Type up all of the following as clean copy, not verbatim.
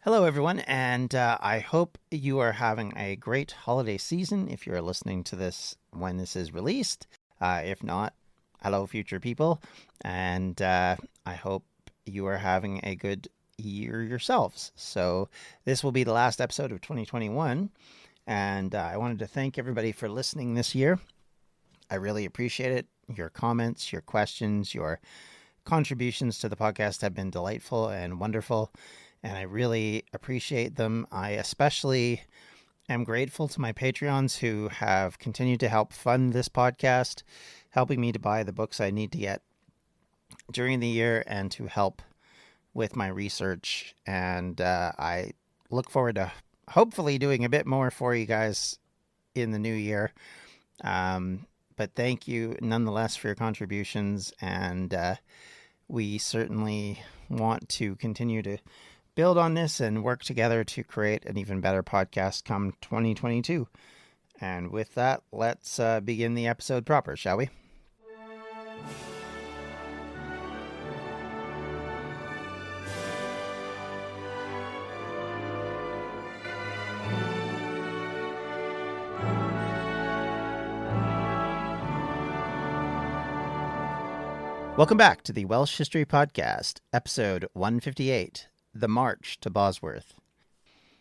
Hello, everyone, and I hope you are having a great holiday season if you're listening to this when this is released. If not, hello, future people, and I hope you are having a good year yourselves. So, this will be the last episode of 2021, and I wanted to thank everybody for listening this year. I really appreciate it. Your comments, your questions, your contributions to the podcast have been delightful and wonderful, and I really appreciate them. I especially am grateful to my Patreons who have continued to help fund this podcast, helping me to buy the books I need to get during the year and to help with my research. And I look forward to hopefully doing a bit more for you guys in the new year. But thank you nonetheless for your contributions, and we certainly want to continue to build on this and work together to create an even better podcast come 2022. And with that, let's begin the episode proper, shall we? Welcome back to the Welsh History Podcast, episode 158, The March to Bosworth.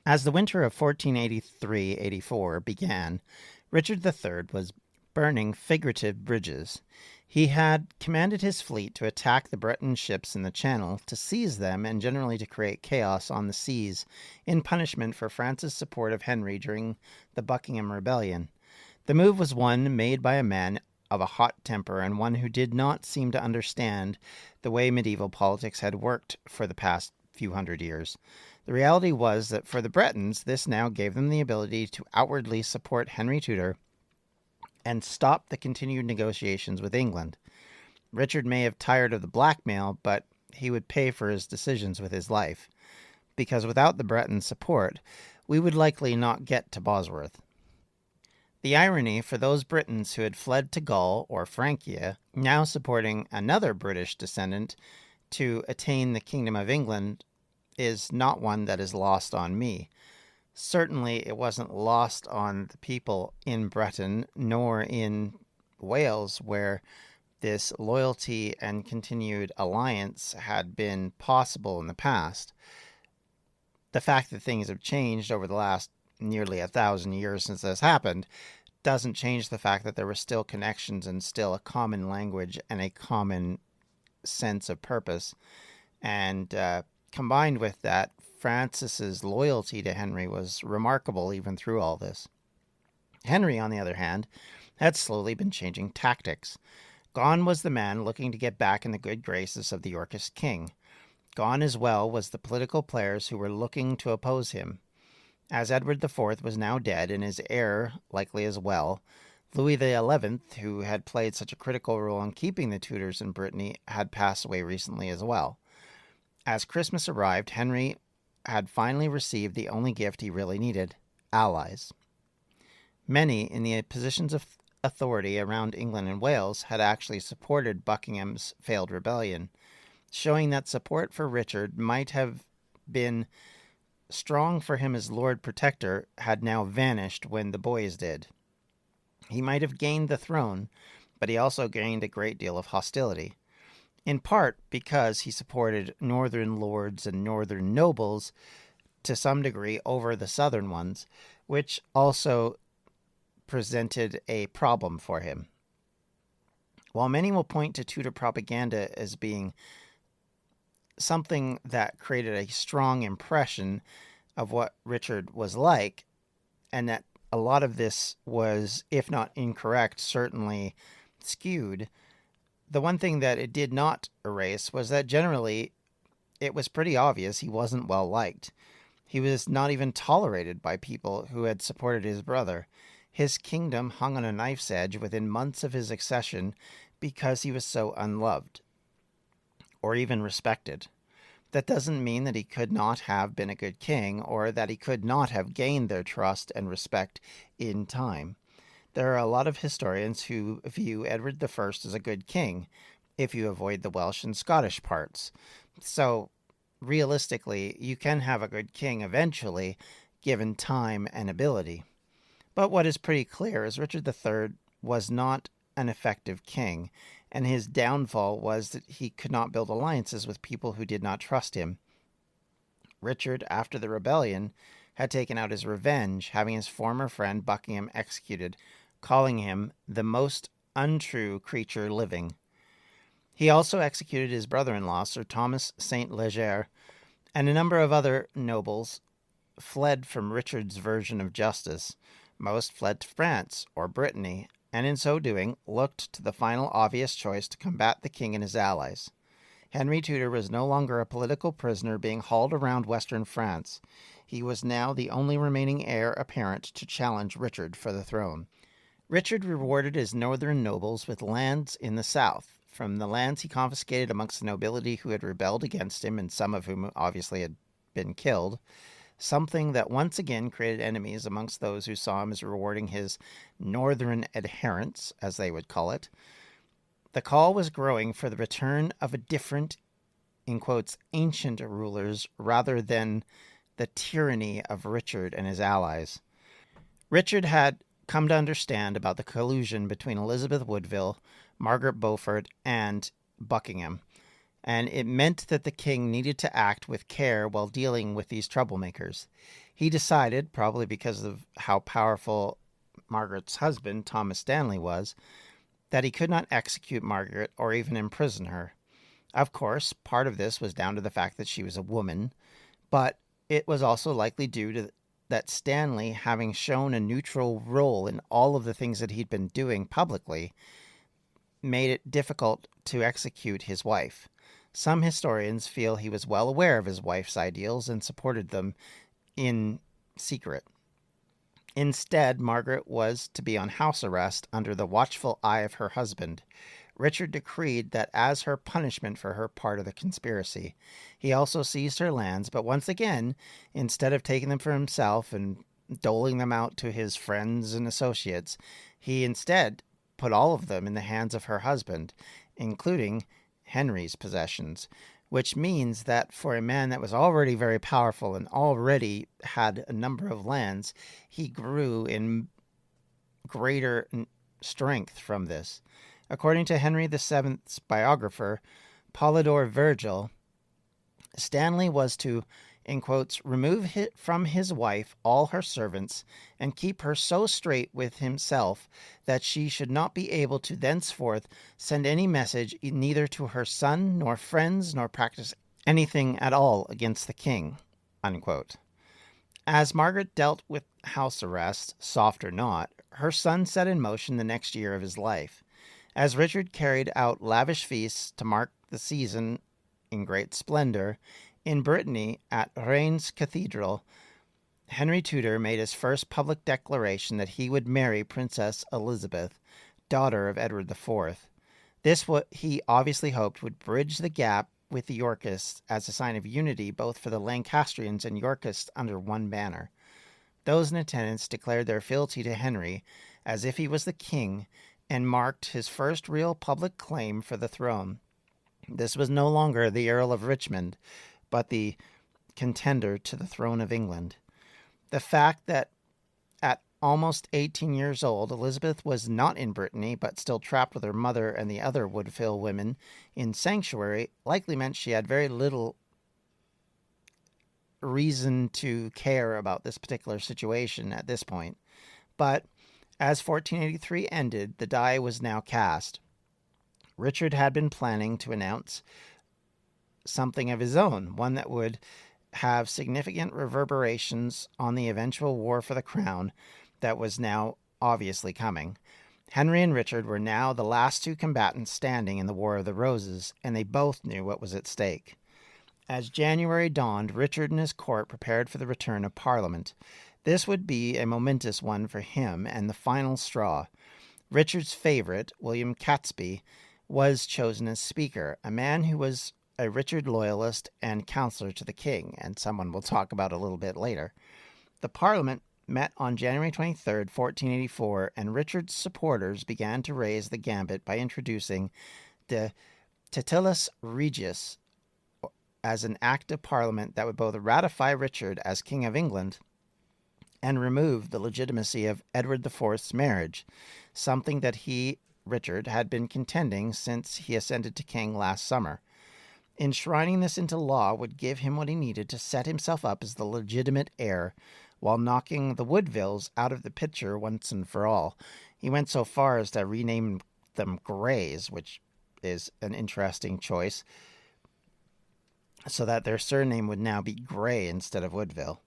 As the winter of 1483-84 began, Richard III was burning figurative bridges. He had commanded his fleet to attack the Breton ships in the Channel, to seize them, and generally to create chaos on the seas in punishment for France's support of Henry during the Buckingham Rebellion. The move was one made by a man of a hot temper and one who did not seem to understand the way medieval politics had worked for the past few hundred years. The reality was that for the Bretons, this now gave them the ability to outwardly support Henry Tudor and stop the continued negotiations with England. Richard may have tired of the blackmail, but he would pay for his decisions with his life, because without the Breton support, we would likely not get to Bosworth. The irony for those Britons who had fled to Gaul or Francia, now supporting another British descendant to attain the Kingdom of England, is not one that is lost on me. Certainly it wasn't lost on the people in Breton, nor in Wales, where this loyalty and continued alliance had been possible in the past. The fact that things have changed over the last nearly 1,000 years since this happened doesn't change the fact that there were still connections and still a common language and a common sense of purpose. And combined with that, Francis's loyalty to Henry was remarkable even through all this. Henry, on the other hand, had slowly been changing tactics. Gone was the man looking to get back in the good graces of the Yorkist king. Gone as well was the political players who were looking to oppose him. As Edward IV was now dead, and his heir likely as well, Louis XI, who had played such a critical role in keeping the Tudors in Brittany, had passed away recently as well. As Christmas arrived, Henry had finally received the only gift he really needed: allies. Many in the positions of authority around England and Wales had actually supported Buckingham's failed rebellion, showing that support for Richard might have been strong for him as Lord Protector had now vanished when the boys did. He might have gained the throne, but he also gained a great deal of hostility, in part because he supported northern lords and northern nobles to some degree over the southern ones, which also presented a problem for him. While many will point to Tudor propaganda as being something that created a strong impression of what Richard was like, and that a lot of this was, if not incorrect, certainly skewed, the one thing that it did not erase was that generally it was pretty obvious he wasn't well liked. He was not even tolerated by people who had supported his brother. His kingdom hung on a knife's edge within months of his accession because he was so unloved, or even respected. That doesn't mean that he could not have been a good king, or that he could not have gained their trust and respect in time. There are a lot of historians who view Edward I as a good king, if you avoid the Welsh and Scottish parts. So, realistically, you can have a good king eventually, given time and ability. But what is pretty clear is Richard III was not an effective king, and his downfall was that he could not build alliances with people who did not trust him. Richard, after the rebellion, had taken out his revenge, having his former friend Buckingham executed, calling him the most untrue creature living. He also executed his brother-in-law, Sir Thomas St. Leger, and a number of other nobles fled from Richard's version of justice. Most fled to France or Brittany, and in so doing looked to the final obvious choice to combat the king and his allies. Henry Tudor was no longer a political prisoner being hauled around western France. He was now the only remaining heir apparent to challenge Richard for the throne. Richard rewarded his northern nobles with lands in the south. From the lands he confiscated amongst the nobility who had rebelled against him, and some of whom obviously had been killed, something that once again created enemies amongst those who saw him as rewarding his northern adherents, as they would call it. The call was growing for the return of a different, in quotes, ancient rulers rather than the tyranny of Richard and his allies. Richard had come to understand about the collusion between Elizabeth Woodville, Margaret Beaufort, and Buckingham, and it meant that the king needed to act with care while dealing with these troublemakers. He decided, probably because of how powerful Margaret's husband, Thomas Stanley, was, that he could not execute Margaret or even imprison her. Of course, part of this was down to the fact that she was a woman, but it was also likely due to that Stanley, having shown a neutral role in all of the things that he'd been doing publicly, made it difficult to execute his wife. Some historians feel he was well aware of his wife's ideals and supported them in secret. Instead, Margaret was to be on house arrest under the watchful eye of her husband. Richard decreed that as her punishment for her part of the conspiracy. He also seized her lands, but once again, instead of taking them for himself and doling them out to his friends and associates, he instead put all of them in the hands of her husband, including Henry's possessions, which means that for a man that was already very powerful and already had a number of lands, he grew in greater strength from this. According to Henry VII's biographer, Polydore Vergil, Stanley was to, in quotes, remove from his wife all her servants, and keep her so straight with himself that she should not be able to thenceforth send any message neither to her son nor friends, nor practice anything at all against the king, unquote. As Margaret dealt with house arrest, soft or not, her son set in motion the next year of his life. As Richard carried out lavish feasts to mark the season in great splendor, in Brittany, at Reims Cathedral, Henry Tudor made his first public declaration that he would marry Princess Elizabeth, daughter of Edward IV. This, what he obviously hoped, would bridge the gap with the Yorkists as a sign of unity both for the Lancastrians and Yorkists under one banner. Those in attendance declared their fealty to Henry as if he was the king, and marked his first real public claim for the throne. This was no longer the Earl of Richmond, but the contender to the throne of England. The fact that at almost 18 years old, Elizabeth was not in Brittany, but still trapped with her mother and the other Woodville women in sanctuary, likely meant she had very little reason to care about this particular situation at this point. But as 1483 ended, the die was now cast. Richard had been planning to announce something of his own, one that would have significant reverberations on the eventual war for the crown that was now obviously coming. Henry and Richard were now the last two combatants standing in the War of the Roses, and they both knew what was at stake. As January dawned, Richard and his court prepared for the return of Parliament. This would be a momentous one for him and the final straw. Richard's favorite, William Catesby, was chosen as Speaker, a man who was a Richard loyalist and counselor to the king, and someone we'll talk about a little bit later. The Parliament met on January 23, 1484, and Richard's supporters began to raise the gambit by introducing the Titulus Regius, as an act of Parliament that would both ratify Richard as King of England and remove the legitimacy of Edward IV's marriage, something that he, Richard, had been contending since he ascended to king last summer. Enshrining this into law would give him what he needed to set himself up as the legitimate heir, while knocking the Woodvilles out of the picture once and for all. He went so far as to rename them Greys, which is an interesting choice, so that their surname would now be Grey instead of Woodville.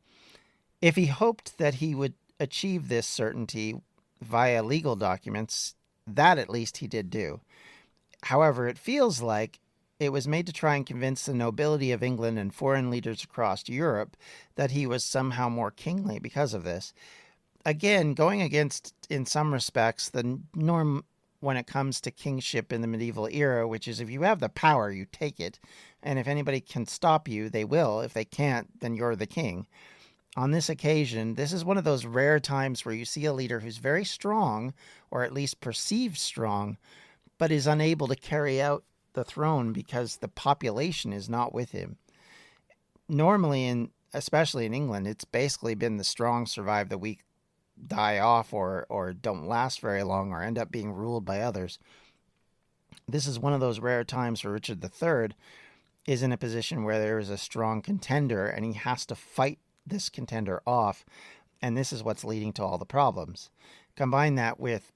If he hoped that he would achieve this certainty via legal documents, that at least he did do. However, it feels like it was made to try and convince the nobility of England and foreign leaders across Europe that he was somehow more kingly because of this. Again, going against, in some respects, the norm when it comes to kingship in the medieval era, which is if you have the power, you take it, and if anybody can stop you, they will. If they can't, then you're the king. On this occasion, this is one of those rare times where you see a leader who's very strong, or at least perceived strong, but is unable to carry out the throne because the population is not with him. Normally, especially in England, it's basically been the strong survive, the weak die off or don't last very long or end up being ruled by others. This is one of those rare times where Richard III is in a position where there is a strong contender and he has to fight this contender off, and this is what's leading to all the problems. Combine that with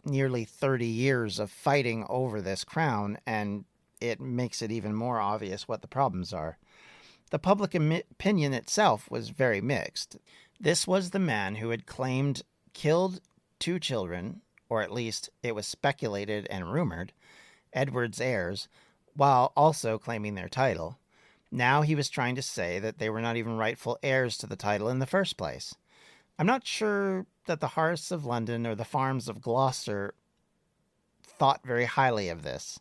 nearly 30 years of fighting over this crown, and it makes it even more obvious what the problems are. The public opinion itself was very mixed. This was the man who had killed 2 children, or at least it was speculated and rumored, Edward's heirs, while also claiming their title. Now he was trying to say that they were not even rightful heirs to the title in the first place. I'm not sure that the hearths of London or the farms of Gloucester thought very highly of this.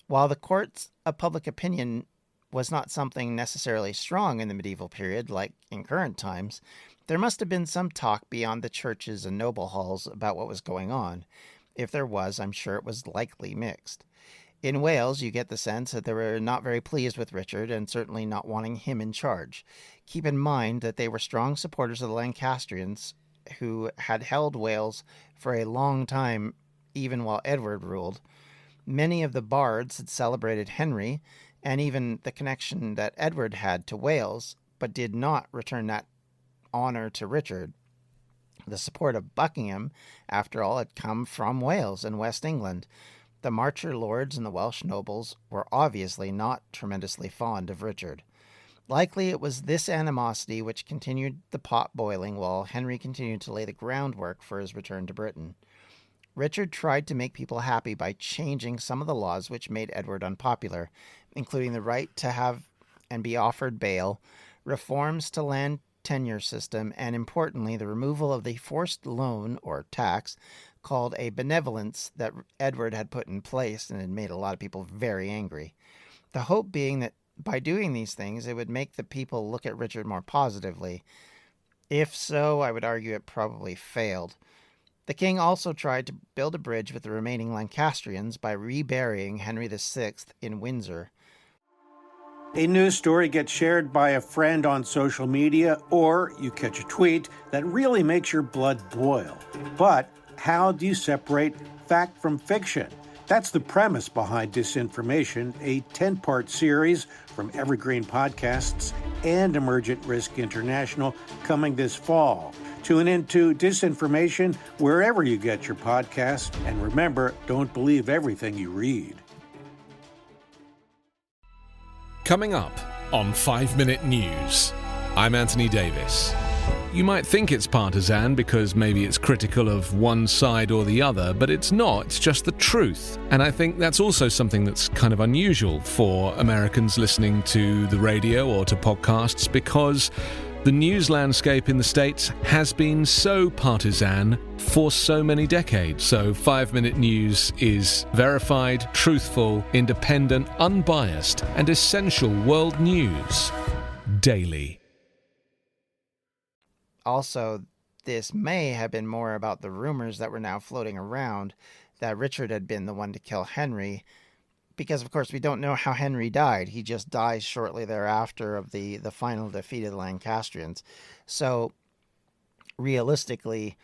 While the courts of public opinion was not something necessarily strong in the medieval period, like in current times, there must have been some talk beyond the churches and noble halls about what was going on. If there was, I'm sure it was likely mixed. In Wales, you get the sense that they were not very pleased with Richard and certainly not wanting him in charge. Keep in mind that they were strong supporters of the Lancastrians, who had held Wales for a long time, even while Edward ruled. Many of the bards had celebrated Henry and even the connection that Edward had to Wales, but did not return that honor to Richard. The support of Buckingham, after all, had come from Wales and West England. The Marcher lords and the Welsh nobles were obviously not tremendously fond of Richard. Likely it was this animosity which continued the pot boiling while Henry continued to lay the groundwork for his return to Britain. Richard tried to make people happy by changing some of the laws which made Edward unpopular, including the right to have and be offered bail, reforms to land tenure system, and importantly, the removal of the forced loan or tax called a benevolence that Edward had put in place and had made a lot of people very angry. The hope being that by doing these things, it would make the people look at Richard more positively. If so, I would argue it probably failed. The king also tried to build a bridge with the remaining Lancastrians by reburying Henry VI in Windsor. A news story gets shared by a friend on social media, or you catch a tweet that really makes your blood boil. But how do you separate fact from fiction? That's the premise behind Disinformation, a 10-part series from Evergreen Podcasts and Emergent Risk International coming this fall. Tune into Disinformation wherever you get your podcasts, and remember, don't believe everything you read. Coming up on 5 Minute News, I'm Anthony Davis. You might think it's partisan because maybe it's critical of one side or the other, but it's not. It's just the truth. And I think that's also something that's kind of unusual for Americans listening to the radio or to podcasts, because the news landscape in the States has been so partisan for so many decades. So 5 Minute News is verified, truthful, independent, unbiased, and essential world news daily. Also, this may have been more about the rumors that were now floating around that Richard had been the one to kill Henry, because, of course, we don't know how Henry died. He just dies shortly thereafter of the final defeat of the Lancastrians. So, realistically,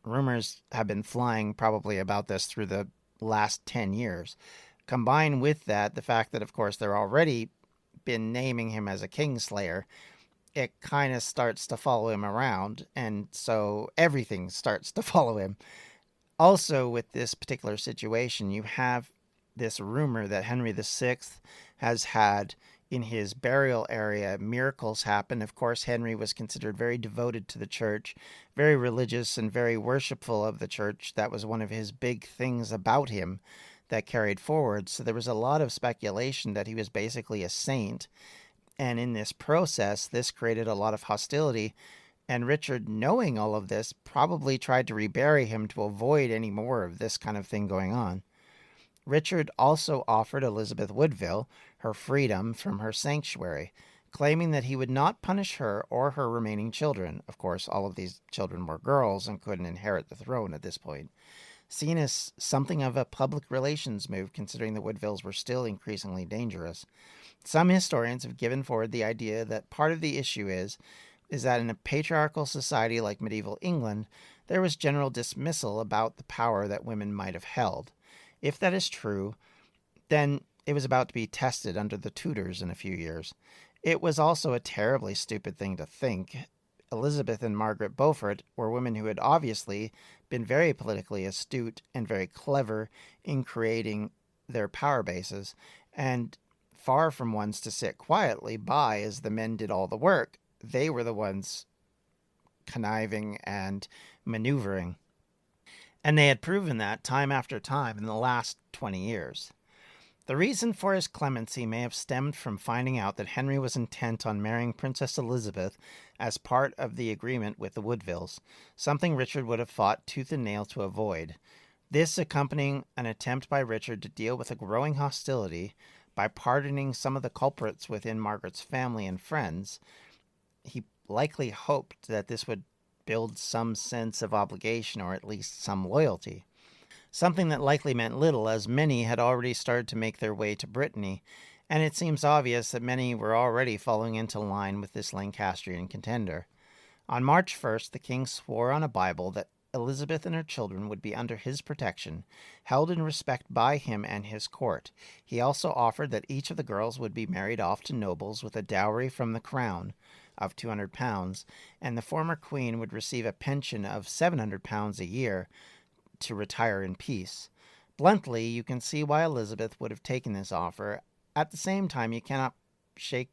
rumors have been flying probably about this through the last 10 years. Combine with that the fact that, of course, they're already been naming him as a kingslayer, it kind of starts to follow him around, and so everything starts to follow him. Also, with this particular situation, you have this rumor that Henry VI has had in his burial area miracles happen. Of course, Henry was considered very devoted to the church, very religious, and very worshipful of the church. That was one of his big things about him that carried forward. So there was a lot of speculation that he was basically a saint. And in this process, this created a lot of hostility. And Richard, knowing all of this, probably tried to rebury him to avoid any more of this kind of thing going on. Richard also offered Elizabeth Woodville her freedom from her sanctuary, claiming that he would not punish her or her remaining children. Of course, all of these children were girls and couldn't inherit the throne at this point. Seen as something of a public relations move, considering the Woodvilles were still increasingly dangerous. Some historians have given forward the idea that part of the issue is that in a patriarchal society like medieval England, there was general dismissal about the power that women might have held. If that is true, then it was about to be tested under the Tudors in a few years. It was also a terribly stupid thing to think. Elizabeth and Margaret Beaufort were women who had obviously been very politically astute and very clever in creating their power bases, and far from ones to sit quietly by as the men did all the work. They were the ones conniving and maneuvering. And they had proven that time after time in the last 20 years. The reason for his clemency may have stemmed from finding out that Henry was intent on marrying Princess Elizabeth as part of the agreement with the Woodvilles, something Richard would have fought tooth and nail to avoid. This accompanying an attempt by Richard to deal with a growing hostility by pardoning some of the culprits within Margaret's family and friends. He likely hoped that this would build some sense of obligation or at least some loyalty. Something that likely meant little, as many had already started to make their way to Brittany, and it seems obvious that many were already falling into line with this Lancastrian contender. On March 1st, the king swore on a Bible that Elizabeth and her children would be under his protection, held in respect by him and his court. He also offered that each of the girls would be married off to nobles with a dowry from the crown of £200, and the former queen would receive a pension of £700 a year to retire in peace. Bluntly, you can see why Elizabeth would have taken this offer. At the same time, you cannot shake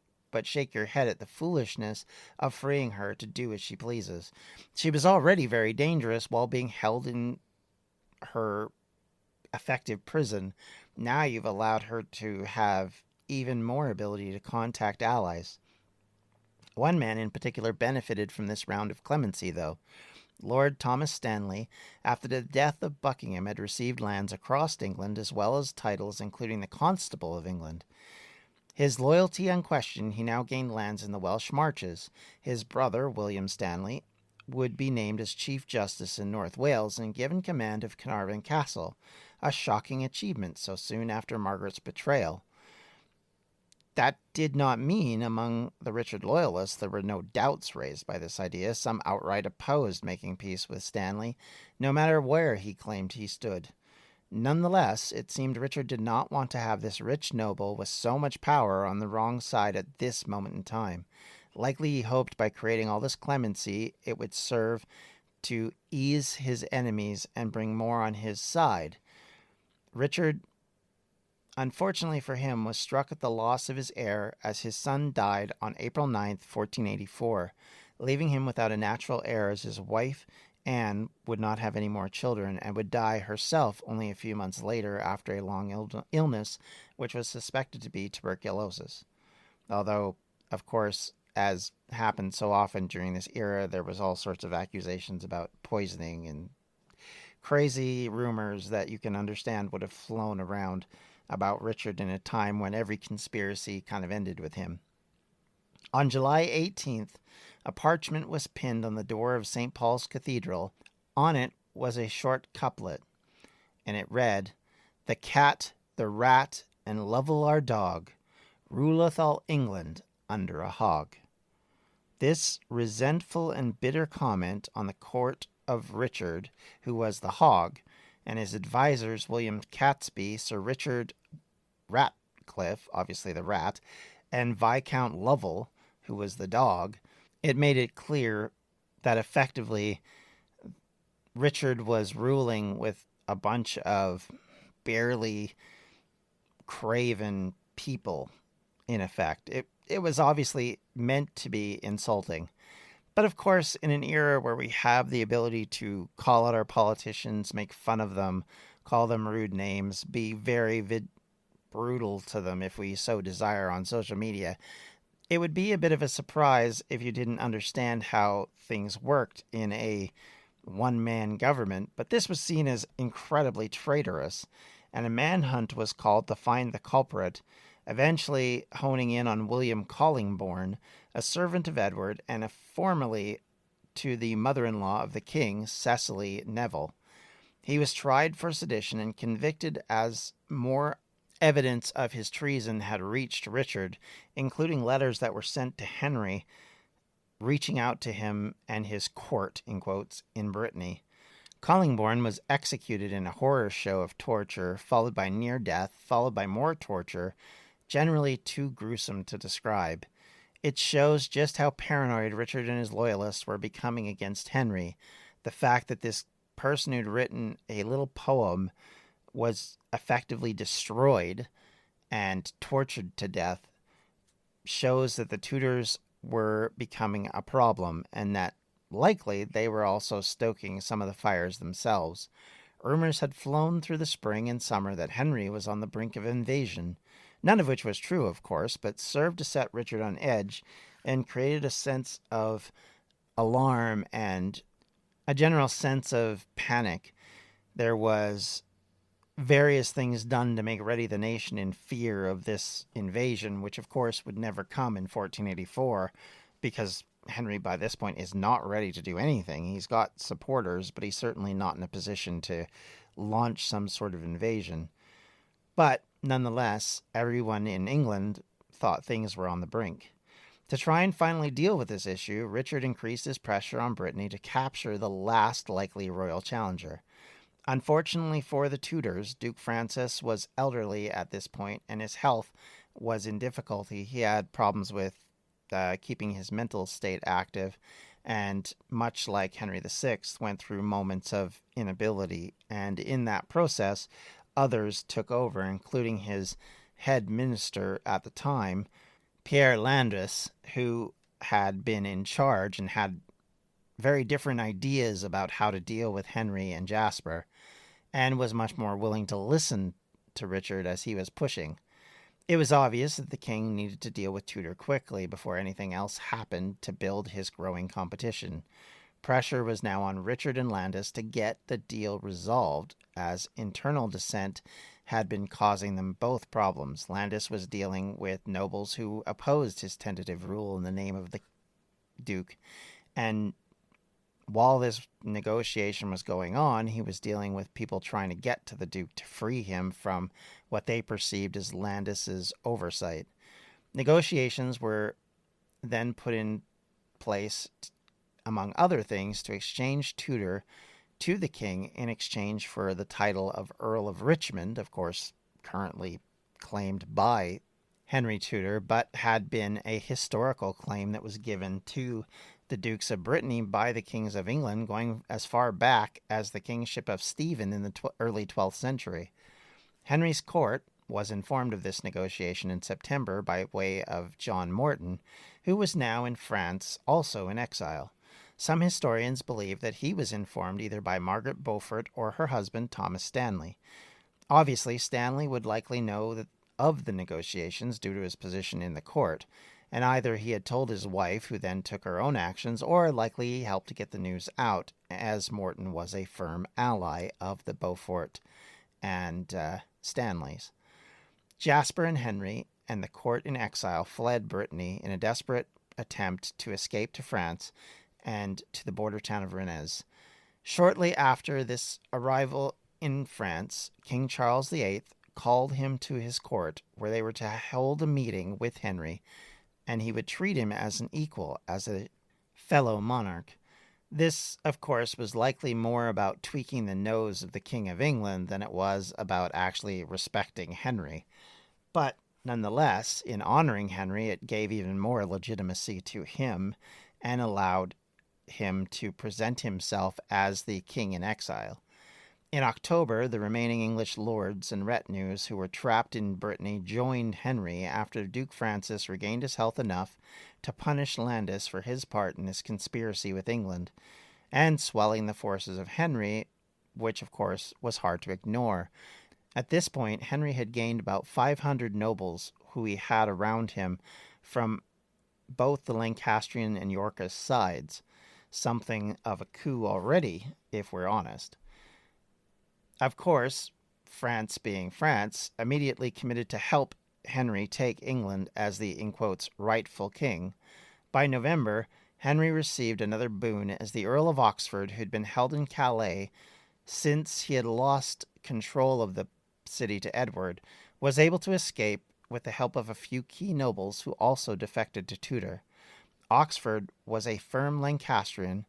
your head at the foolishness of freeing her to do as she pleases. She was already very dangerous while being held in her effective prison. Now you've allowed her to have even more ability to contact allies. One man in particular benefited from this round of clemency, though. Lord Thomas Stanley, after the death of Buckingham, had received lands across England as well as titles including the Constable of England. His loyalty unquestioned, he now gained lands in the Welsh Marches. His brother, William Stanley, would be named as Chief Justice in North Wales and given command of Carnarvon Castle, a shocking achievement so soon after Margaret's betrayal. That did not mean among the Richard loyalists there were no doubts raised by this idea. Some outright opposed making peace with Stanley, no matter where he claimed he stood. Nonetheless, it seemed Richard did not want to have this rich noble with so much power on the wrong side at this moment in time. Likely he hoped by creating all this clemency it would serve to ease his enemies and bring more on his side. Richard, unfortunately for him, was struck at the loss of his heir as his son died on April 9th, 1484, leaving him without a natural heir as his wife, Anne, would not have any more children and would die herself only a few months later after a long illness, which was suspected to be tuberculosis. Although, of course, as happened so often during this era, there was all sorts of accusations about poisoning and crazy rumors that you can understand would have flown around about Richard in a time when every conspiracy kind of ended with him. On July 18th, a parchment was pinned on the door of St. Paul's Cathedral. On it was a short couplet, and it read, "The cat, the rat, and Lovel our dog, ruleth all England under a hog. This resentful and bitter comment on the court of Richard, who was the hog, and his advisers William Catesby, Sir Richard Ratcliffe, obviously the rat, and Viscount Lovel, who was the dog, it made it clear that effectively Richard was ruling with a bunch of barely craven people, in effect. It was obviously meant to be insulting. But of course, in an era where we have the ability to call out our politicians, make fun of them, call them rude names, be very brutal to them if we so desire on social media, it would be a bit of a surprise if you didn't understand how things worked in a one-man government. But this was seen as incredibly traitorous, and a manhunt was called to find the culprit, eventually honing in on William Collingbourne, a servant of Edward and a formerly to the mother-in-law of the king, Cecily Neville. He was tried for sedition and convicted as more evidence of his treason had reached Richard, including letters that were sent to Henry reaching out to him and his court, in quotes, in Brittany. Collingbourne was executed in a horror show of torture, followed by near death, followed by more torture, generally too gruesome to describe. It shows just how paranoid Richard and his loyalists were becoming against Henry. The fact that this person who'd written a little poem was effectively destroyed and tortured to death shows that the Tudors were becoming a problem, and that likely they were also stoking some of the fires themselves. Rumors had flown through the spring and summer that Henry was on the brink of invasion, none of which was true, of course, but served to set Richard on edge and created a sense of alarm and a general sense of panic. There was various things done to make ready the nation in fear of this invasion, which of course would never come in 1484, because Henry by this point is not ready to do anything. He's got supporters, but he's certainly not in a position to launch some sort of invasion. But nonetheless, everyone in England thought things were on the brink. To try and finally deal with this issue, Richard increased his pressure on Brittany to capture the last likely royal challenger. Unfortunately for the Tudors, Duke Francis was elderly at this point, and his health was in difficulty. He had problems with keeping his mental state active, and much like Henry VI, went through moments of inability. And in that process, others took over, including his head minister at the time, Pierre Landres, who had been in charge and had very different ideas about how to deal with Henry and Jasper, and was much more willing to listen to Richard as he was pushing. It was obvious that the king needed to deal with Tudor quickly before anything else happened to build his growing competition. Pressure was now on Richard and Landis to get the deal resolved, as internal dissent had been causing them both problems. Landis was dealing with nobles who opposed his tentative rule in the name of the Duke, and while this negotiation was going on, he was dealing with people trying to get to the Duke to free him from what they perceived as Landis's oversight. Negotiations were then put in place, among other things, to exchange Tudor to the king in exchange for the title of Earl of Richmond, of course currently claimed by Henry Tudor, but had been a historical claim that was given to the Dukes of Brittany by the kings of England, going as far back as the kingship of Stephen in the early 12th century. Henry's court was informed of this negotiation in September by way of John Morton, who was now in France, also in exile. Some historians believe that he was informed either by Margaret Beaufort or her husband Thomas Stanley. Obviously, Stanley would likely know of the negotiations due to his position in the court, and either he had told his wife, who then took her own actions, or likely he helped to get the news out, as Morton was a firm ally of the Beaufort and Stanleys. Jasper and Henry and the court in exile fled Brittany in a desperate attempt to escape to France and to the border town of Rennes. Shortly after this arrival in France, King Charles VIII called him to his court, where they were to hold a meeting with Henry, and he would treat him as an equal, as a fellow monarch. This, of course, was likely more about tweaking the nose of the King of England than it was about actually respecting Henry. But nonetheless, in honoring Henry, it gave even more legitimacy to him and allowed him to present himself as the king in exile. In October, the remaining English lords and retinues who were trapped in Brittany joined Henry after Duke Francis regained his health enough to punish Landis for his part in this conspiracy with England, and swelling the forces of Henry, which of course was hard to ignore. At this point, Henry had gained about 500 nobles who he had around him from both the Lancastrian and Yorkist sides, something of a coup already, if we're honest. Of course, France being France, immediately committed to help Henry take England as the, in quotes, rightful king. By November, Henry received another boon as the Earl of Oxford, who'd been held in Calais since he had lost control of the city to Edward, was able to escape with the help of a few key nobles who also defected to Tudor. Oxford was a firm Lancastrian,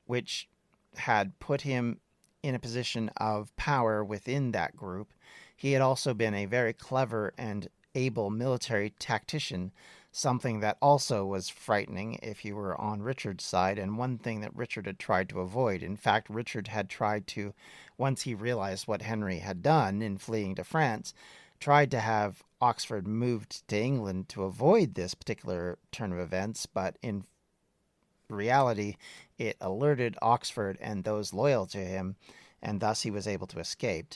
which had put him in a position of power within that group. He had also been a very clever and able military tactician, something that also was frightening if you were on Richard's side, and one thing that Richard had tried to avoid. In fact, Richard had tried to, once he realized what Henry had done in fleeing to France, tried to have Oxford moved to England to avoid this particular turn of events, but in reality, it alerted Oxford and those loyal to him, and thus he was able to escape.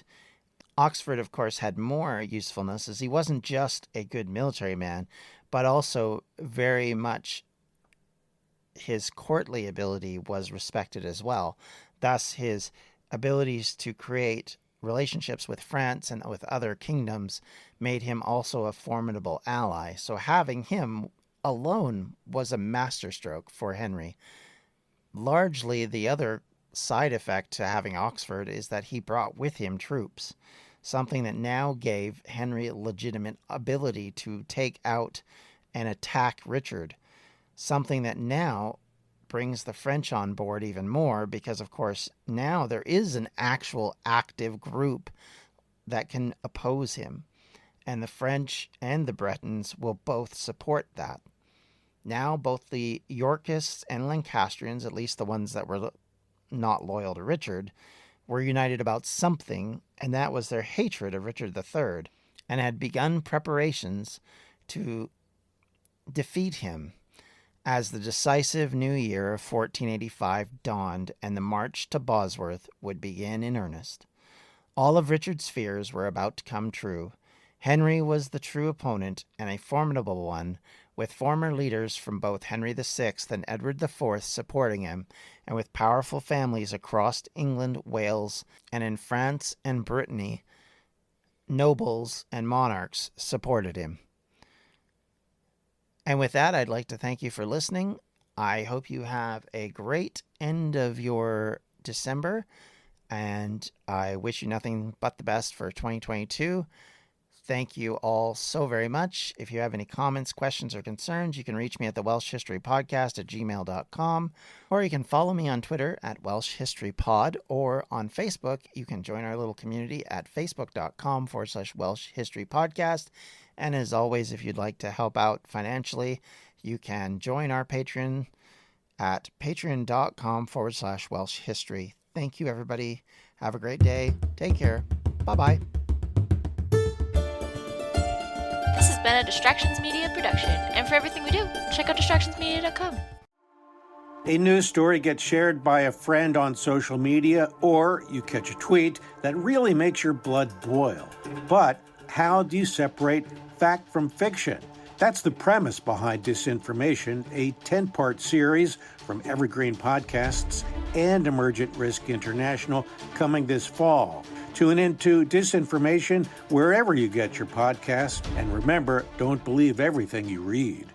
Oxford, of course, had more usefulness, as he wasn't just a good military man, but also very much his courtly ability was respected as well. Thus, his abilities to create relationships with France and with other kingdoms made him also a formidable ally. So having him alone was a masterstroke for Henry. Largely, the other side effect to having Oxford is that he brought with him troops, something that now gave Henry legitimate ability to take out and attack Richard, something that now brings the French on board even more because, of course, now there is an actual active group that can oppose him, and the French and the Bretons will both support that. Now both the Yorkists and Lancastrians, at least the ones that were not loyal to Richard, were united about something, and that was their hatred of Richard III, and had begun preparations to defeat him as the decisive new year of 1485 dawned and the march to Bosworth would begin in earnest. All of Richard's fears were about to come true. Henry was the true opponent, and a formidable one, with former leaders from both Henry VI and Edward IV supporting him, and with powerful families across England, Wales, and in France and Brittany, nobles and monarchs supported him. And with that, I'd like to thank you for listening. I hope you have a great end of your December, and I wish you nothing but the best for 2022. Thank you all so very much. If you have any comments, questions, or concerns, you can reach me at the Welsh History Podcast at gmail.com, or you can follow me on Twitter at Welsh History Pod, or on Facebook, you can join our little community at facebook.com/Welsh History Podcast. And as always, if you'd like to help out financially, you can join our Patreon at patreon.com/Welsh History. Thank you, everybody. Have a great day. Take care. Bye-bye. This has been a Distractions Media production, and for everything we do, check out distractionsmedia.com. A news story gets shared by a friend on social media, or you catch a tweet that really makes your blood boil. But how do you separate fact from fiction? That's the premise behind Disinformation, a 10-part series from Evergreen Podcasts and Emergent Risk International coming this fall. Tune into Disinformation wherever you get your podcasts, and remember, don't believe everything you read.